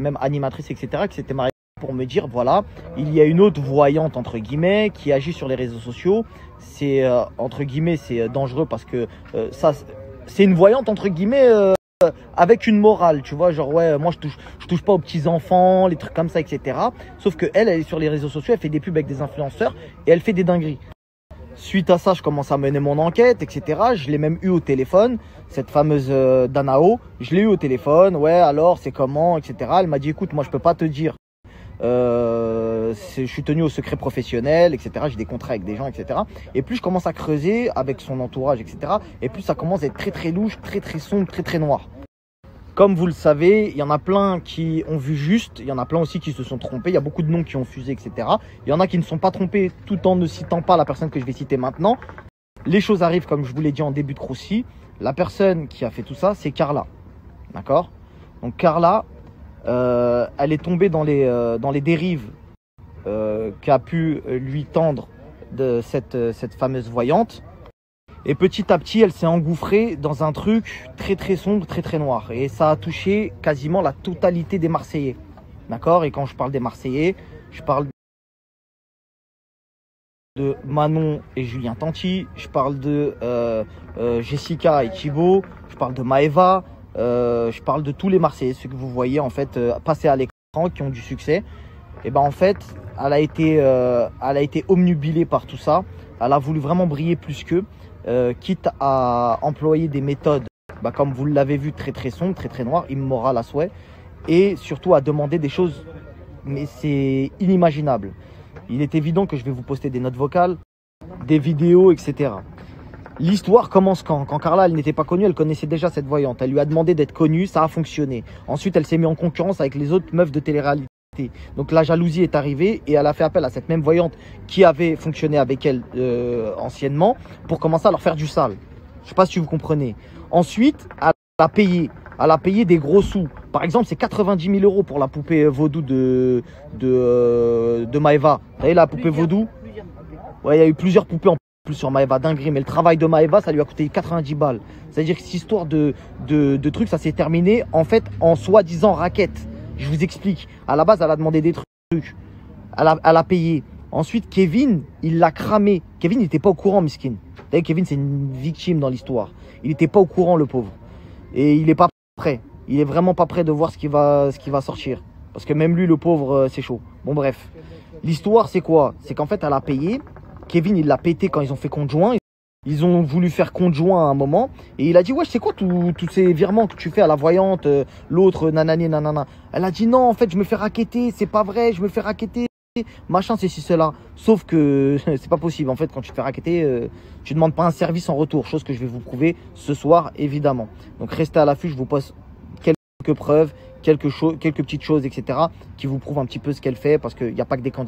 même animatrice, etc., qui s'était mariée pour me dire, voilà, il y a une autre voyante, entre guillemets, qui agit sur les réseaux sociaux. C'est, entre guillemets, c'est dangereux parce que ça, c'est une voyante, entre guillemets, avec une morale, tu vois, genre, ouais, moi, je touche pas aux petits-enfants, les trucs comme ça, etc. Sauf que elle est sur les réseaux sociaux, elle fait des pubs avec des influenceurs et elle fait des dingueries. Suite à ça, je commence à mener mon enquête, etc. Je l'ai même eu au téléphone, cette fameuse Danao. Je l'ai eu au téléphone, ouais, alors, c'est comment, etc. Elle m'a dit, écoute, moi, je peux pas te dire. Je suis tenu au secret professionnel, etc. J'ai des contrats avec des gens, etc. Et plus je commence à creuser avec son entourage, etc. Et plus ça commence à être très, très louche, très, très sombre, très, très noir. Comme vous le savez, il y en a plein qui ont vu juste, il y en a plein aussi qui se sont trompés, il y a beaucoup de noms qui ont fusé, etc. Il y en a qui ne sont pas trompés tout en ne citant pas la personne que je vais citer maintenant. Les choses arrivent comme je vous l'ai dit en début de Croussi. La personne qui a fait tout ça, c'est Carla. D'accord? Donc Carla, elle est tombée dans les dérives qu'a pu lui tendre de cette fameuse voyante. Et petit à petit, elle s'est engouffrée dans un truc très très sombre, très très noir. Et ça a touché quasiment la totalité des Marseillais. D'accord? Et quand je parle des Marseillais, je parle de Manon et Julien Tanti, je parle de Jessica et Thibaut, je parle de Maëva, je parle de tous les Marseillais, ceux que vous voyez en fait passer à l'écran, qui ont du succès. Et ben en fait, elle a été obnubilée par tout ça. Elle a voulu vraiment briller plus qu'eux. Quitte à employer des méthodes, comme vous l'avez vu, très très sombres, très très noires, immorales à souhait, et surtout à demander des choses, mais c'est inimaginable. Il est évident que je vais vous poster des notes vocales, des vidéos, etc. L'histoire commence quand Carla, elle n'était pas connue, elle connaissait déjà cette voyante. Elle lui a demandé d'être connue, ça a fonctionné. Ensuite, elle s'est mise en concurrence avec les autres meufs de télé-réalité. Donc la jalousie est arrivée et elle a fait appel à cette même voyante qui avait fonctionné avec elle anciennement pour commencer à leur faire du sale. Je ne sais pas si vous comprenez. Ensuite, elle a payé des gros sous. Par exemple, c'est 90 000 € pour la poupée vaudou de Maëva. Vous savez, la poupée vaudou? Ouais, il y a eu plusieurs poupées en plus sur Maëva, dinguerie. Mais le travail de Maëva, ça lui a coûté 90 balles. C'est-à-dire que cette histoire de trucs, ça s'est terminé en fait en soi-disant raquette. Je vous explique. À la base, elle a demandé des trucs. Elle a payé. Ensuite, Kevin, il l'a cramé. Kevin n'était pas au courant, miskin. Vous savez, Kevin, c'est une victime dans l'histoire. Il n'était pas au courant, le pauvre. Et il n'est pas prêt. Il est vraiment pas prêt de voir ce qui va sortir. Parce que même lui, le pauvre, c'est chaud. Bon, bref. L'histoire, c'est quoi? C'est qu'en fait, elle a payé. Kevin, il l'a pété quand ils ont fait conjoint. Ils ont voulu faire conjoint à un moment. Et il a dit, ouais, c'est quoi tous ces virements que tu fais à la voyante, l'autre, nanani, nanana. Elle a dit, non, en fait, je me fais racketter. C'est pas vrai, je me fais racketter. Machin, c'est ci, cela. Sauf que c'est pas possible. En fait, quand tu te fais racketter, tu demandes pas un service en retour. Chose que je vais vous prouver ce soir, évidemment. Donc, restez à l'affût. Je vous pose quelques preuves, quelques petites choses, etc. qui vous prouvent un petit peu ce qu'elle fait. Parce qu'il n'y a pas que des candidats.